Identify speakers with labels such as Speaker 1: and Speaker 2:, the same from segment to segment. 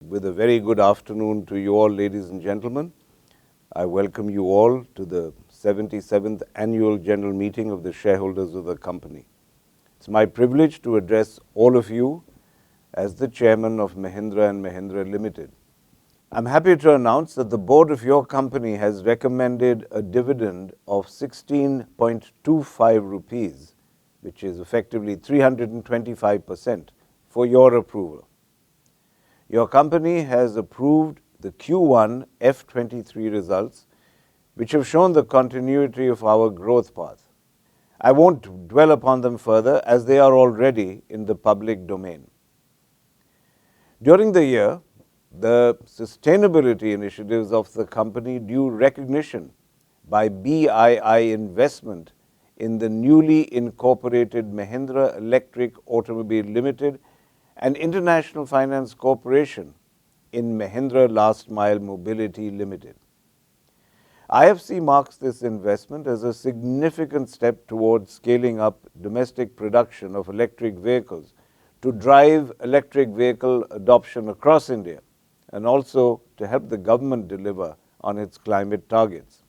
Speaker 1: With a very good afternoon to you all, ladies and gentlemen. I welcome you all to the 77th Annual General Meeting of the shareholders of the company. It's my privilege to address all of you as the Chairman of Mahindra and Mahindra Limited. I'm happy to announce that the board of your company has recommended a dividend of 16.25 rupees, which is effectively 325%, for your approval. Your company has approved the Q1 F23 results, which have shown the continuity of our growth path. I won't dwell upon them further as they are already in the public domain. During the year, the sustainability initiatives of the company drew recognition by BII Investment in the newly incorporated Mahindra Electric Automobile Limited and International Finance Corporation in Mahindra Last Mile Mobility Limited. IFC marks this investment as a significant step towards scaling up domestic production of electric vehicles to drive electric vehicle adoption across India and also to help the government deliver on its climate targets.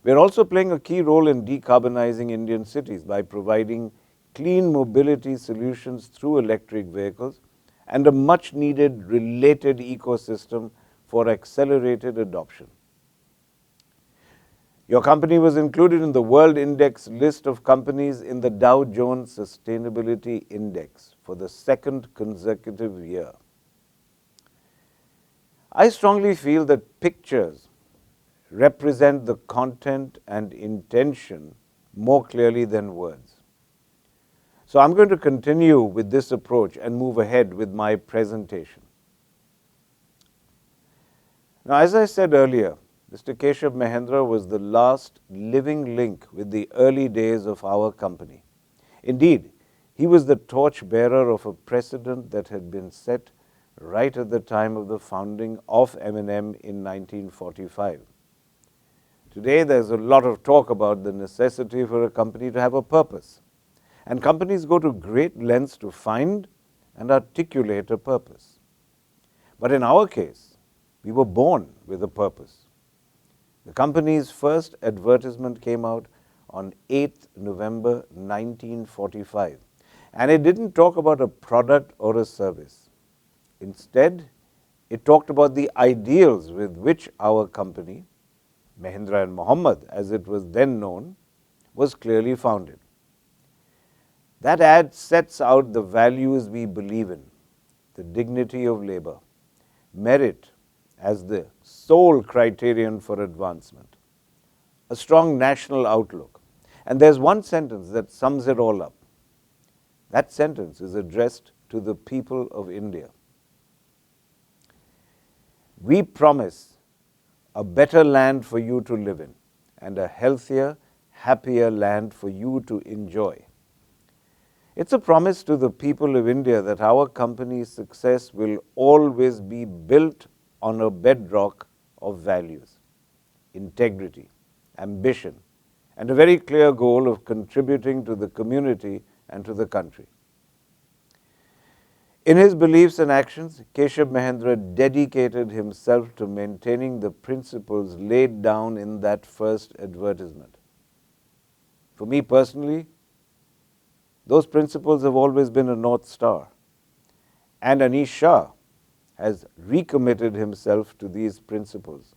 Speaker 1: We are also playing a key role in decarbonizing Indian cities by providing clean mobility solutions through electric vehicles and a much-needed related ecosystem for accelerated adoption. Your company was included in the World Index list of companies in the Dow Jones Sustainability Index for the second consecutive year. I strongly feel that pictures represent the content and intention more clearly than words. So I'm going to continue with this approach and move ahead with my presentation. Now, as I said earlier, Mr. Keshav Mahindra was the last living link with the early days of our company. Indeed, he was the torchbearer of a precedent that had been set right at the time of the founding of M&M in 1945. Today, there's a lot of talk about the necessity for a company to have a purpose. And companies go to great lengths to find and articulate a purpose. But in our case, we were born with a purpose. The company's first advertisement came out on 8th November 1945, and it didn't talk about a product or a service. Instead, it talked about the ideals with which our company, Mahindra and Mohammed as it was then known, was clearly founded. That ad sets out the values we believe in: the dignity of labor, merit as the sole criterion for advancement, a strong national outlook. And there's one sentence that sums it all up. That sentence is addressed to the people of India. We promise a better land for you to live in and a healthier, happier land for you to enjoy. It's a promise to the people of India that our company's success will always be built on a bedrock of values, integrity, ambition, and a very clear goal of contributing to the community and to the country. In his beliefs and actions, Keshav Mahindra dedicated himself to maintaining the principles laid down in that first advertisement. For me personally, those principles have always been a North Star. And Anish Shah has recommitted himself to these principles.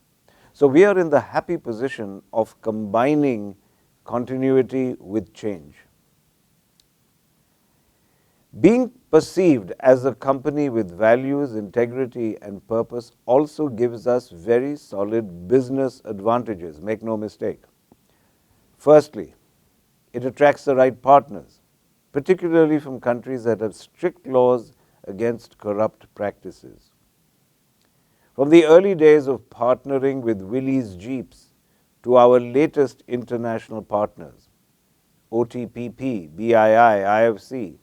Speaker 1: So we are in the happy position of combining continuity with change. Being perceived as a company with values, integrity, and purpose also gives us very solid business advantages, make no mistake. Firstly, it attracts the right partners, particularly from countries that have strict laws against corrupt practices. From the early days of partnering with Willys Jeeps to our latest international partners, OTPP, BII, IFC,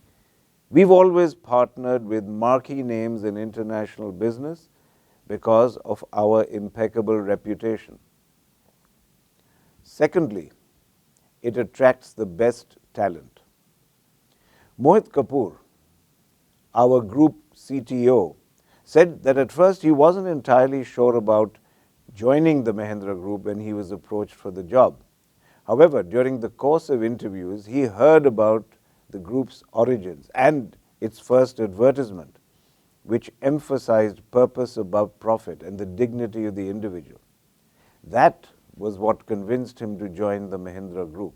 Speaker 1: we've always partnered with marquee names in international business because of our impeccable reputation. Secondly, it attracts the best talent. Mohit Kapoor, our group CTO, said that at first he wasn't entirely sure about joining the Mahindra Group when he was approached for the job. However, during the course of interviews, he heard about the group's origins and its first advertisement, which emphasized purpose above profit and the dignity of the individual. That was what convinced him to join the Mahindra Group.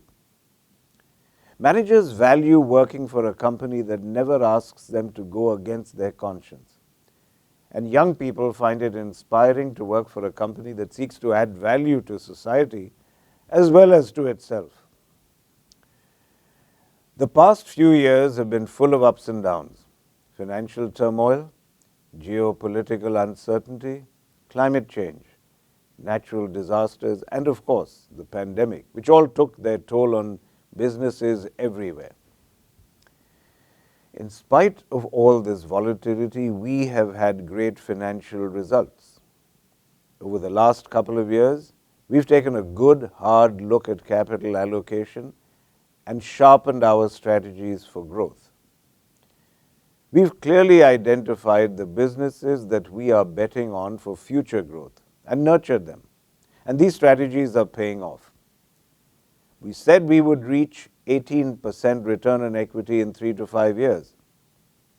Speaker 1: Managers value working for a company that never asks them to go against their conscience. And young people find it inspiring to work for a company that seeks to add value to society as well as to itself. The past few years have been full of ups and downs: financial turmoil, geopolitical uncertainty, climate change, natural disasters, and of course, the pandemic, which all took their toll on businesses everywhere. In spite of all this volatility, we have had great financial results. Over the last couple of years, we've taken a good, hard look at capital allocation and sharpened our strategies for growth. We've clearly identified the businesses that we are betting on for future growth and nurtured them. And these strategies are paying off. We said we would reach 18% return on equity in 3 to 5 years,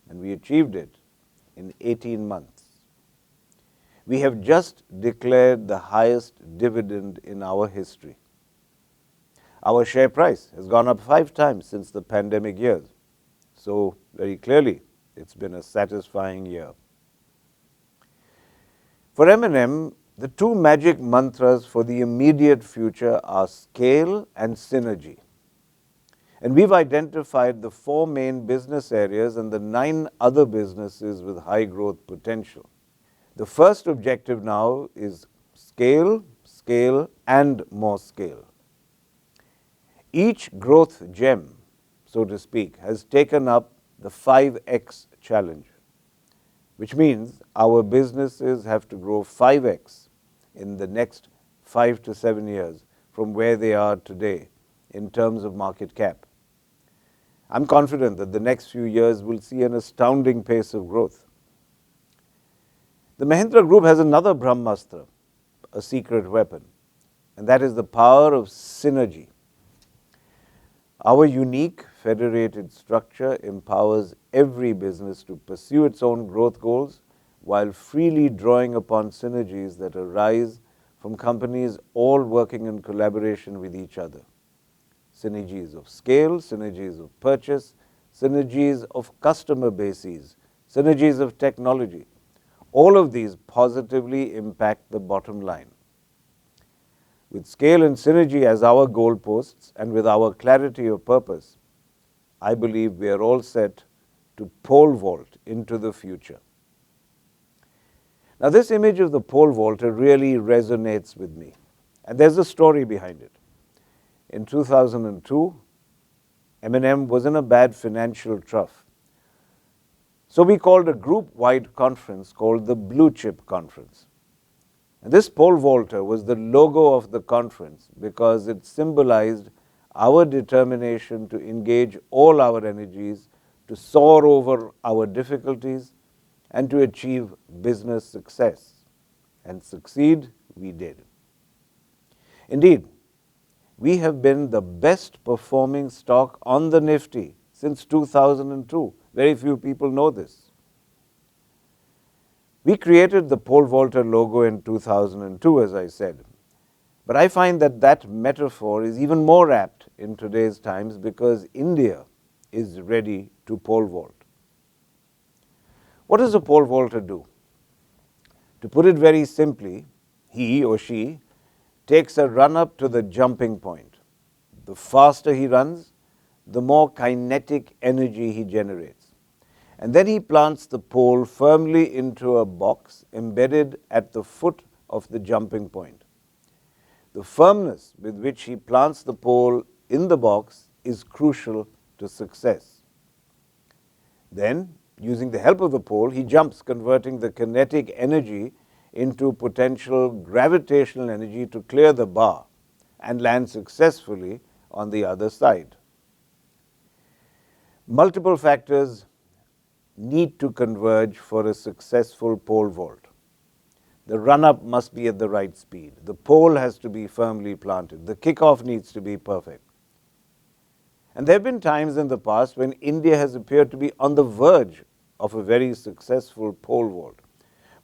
Speaker 1: and we achieved it in 18 months. We have just declared the highest dividend in our history. Our share price has gone up 5 times since the pandemic years. So, very clearly, it's been a satisfying year. For M&M, the two magic mantras for the immediate future are scale and synergy. And we've identified the 4 main business areas and the 9 other businesses with high growth potential. The first objective now is scale, scale, and more scale. Each growth gem, so to speak, has taken up the 5x challenge, which means our businesses have to grow 5x in the next 5 to 7 years from where they are today in terms of market cap. I'm confident that the next few years will see an astounding pace of growth. The Mahindra Group has another Brahmastra, a secret weapon, and that is the power of synergy. Our unique federated structure empowers every business to pursue its own growth goals while freely drawing upon synergies that arise from companies all working in collaboration with each other. Synergies of scale, synergies of purchase, synergies of customer bases, synergies of technology. All of these positively impact the bottom line. With scale and synergy as our goalposts and with our clarity of purpose, I believe we are all set to pole vault into the future. Now, this image of the pole vaulter really resonates with me, and there's a story behind it. In 2002, M&M was in a bad financial trough. So we called a group-wide conference called the Blue Chip Conference. And this pole vaulter was the logo of the conference because it symbolized our determination to engage all our energies to soar over our difficulties and to achieve business success. And succeed we did. Indeed, we have been the best performing stock on the Nifty since 2002. Very few people know this. We created the pole vaulter logo in 2002, as I said. But I find that that metaphor is even more apt in today's times because India is ready to pole vault. What does a pole vaulter do? To put it very simply, he or she takes a run up to the jumping point. The faster he runs, the more kinetic energy he generates. And then he plants the pole firmly into a box embedded at the foot of the jumping point. The firmness with which he plants the pole in the box is crucial to success. Then, using the help of the pole, he jumps, converting the kinetic energy into potential gravitational energy to clear the bar and land successfully on the other side. Multiple factors need to converge for a successful pole vault. The run-up must be at the right speed. The pole has to be firmly planted. The kickoff needs to be perfect. And there have been times in the past when India has appeared to be on the verge of a very successful pole vault.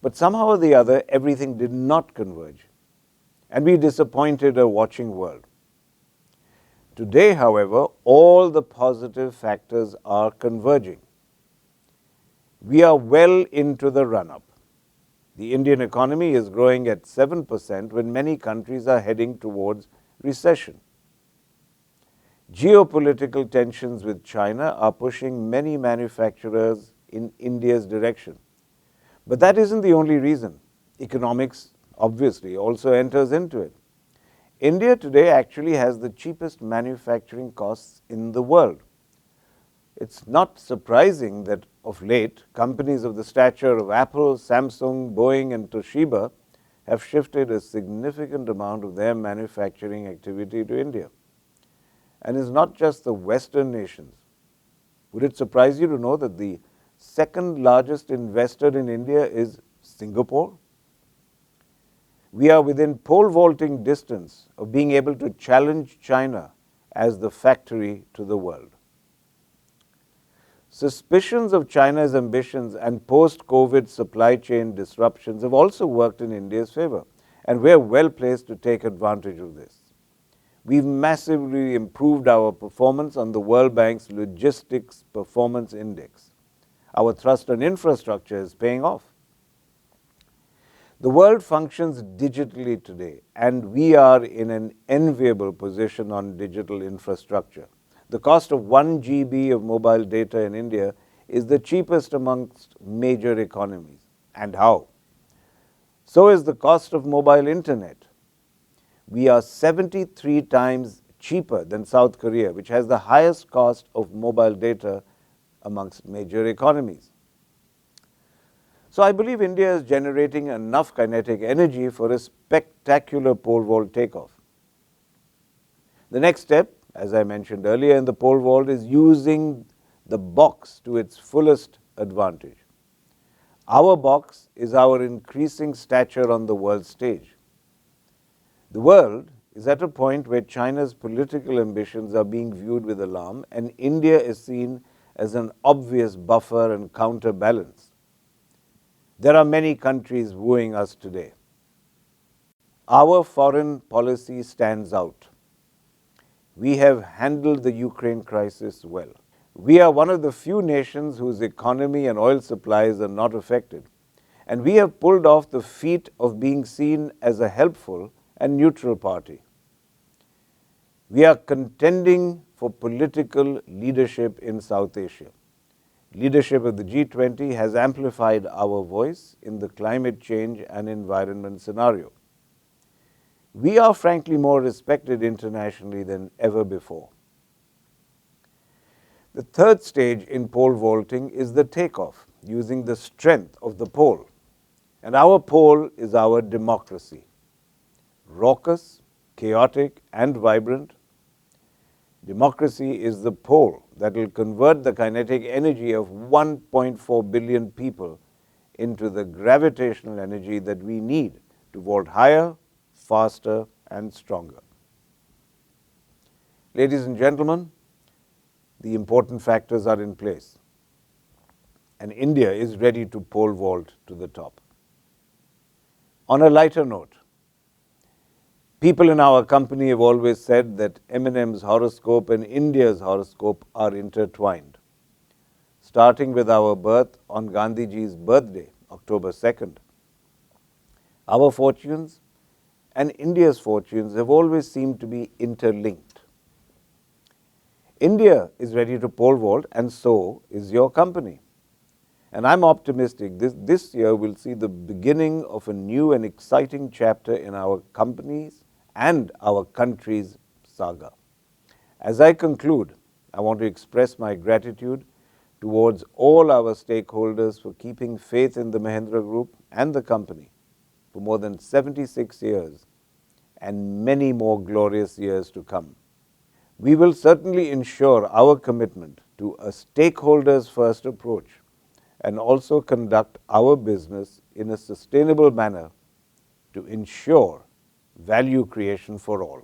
Speaker 1: But somehow or the other, everything did not converge. And we disappointed a watching world. Today, however, all the positive factors are converging. We are well into the run-up. The Indian economy is growing at 7% when many countries are heading towards recession. Geopolitical tensions with China are pushing many manufacturers in India's direction. But that isn't the only reason. Economics, obviously, also enters into it. India today actually has the cheapest manufacturing costs in the world. It's not surprising that of late, companies of the stature of Apple, Samsung, Boeing, and Toshiba have shifted a significant amount of their manufacturing activity to India. And it's not just the Western nations. Would it surprise you to know that the second largest investor in India is Singapore? We are within pole vaulting distance of being able to challenge China as the factory to the world. Suspicions of China's ambitions and post-COVID supply chain disruptions have also worked in India's favor, and we're well placed to take advantage of this. We've massively improved our performance on the World Bank's Logistics Performance Index. Our thrust on infrastructure is paying off. The world functions digitally today, and we are in an enviable position on digital infrastructure. The cost of 1 GB of mobile data in India is the cheapest amongst major economies. And how? So is the cost of mobile internet. We are 73 times cheaper than South Korea, which has the highest cost of mobile data amongst major economies. So I believe India is generating enough kinetic energy for a spectacular pole vault takeoff. The next step, as I mentioned earlier in the pole vault, is using the box to its fullest advantage. Our box is our increasing stature on the world stage. The world is at a point where China's political ambitions are being viewed with alarm, and India is seen as an obvious buffer and counterbalance. There are many countries wooing us today. Our foreign policy stands out. We have handled the Ukraine crisis well. We are one of the few nations whose economy and oil supplies are not affected. And we have pulled off the feat of being seen as a helpful and neutral party. We are contending for political leadership in South Asia. Leadership of the G20 has amplified our voice in the climate change and environment scenario. We are frankly more respected internationally than ever before. The third stage in pole vaulting is the takeoff, using the strength of the pole. And our pole is our democracy. Raucous, chaotic, and vibrant, democracy is the pole that will convert the kinetic energy of 1.4 billion people into the gravitational energy that we need to vault higher, faster, and stronger. Ladies and gentlemen, the important factors are in place, and India is ready to pole vault to the top. On a lighter note, people in our company have always said that Eminem's horoscope and India's horoscope are intertwined. Starting with our birth on Gandhiji's birthday, October 2nd. Our fortunes and India's fortunes have always seemed to be interlinked. India is ready to pole vault, and so is your company. And I'm optimistic this year will see the beginning of a new and exciting chapter in our company's and our country's saga. As I conclude, I want to express my gratitude towards all our stakeholders for keeping faith in the Mahindra Group and the company for more than 76 years and many more glorious years to come. We will certainly ensure our commitment to a stakeholders-first approach and also conduct our business in a sustainable manner to ensure value creation for all.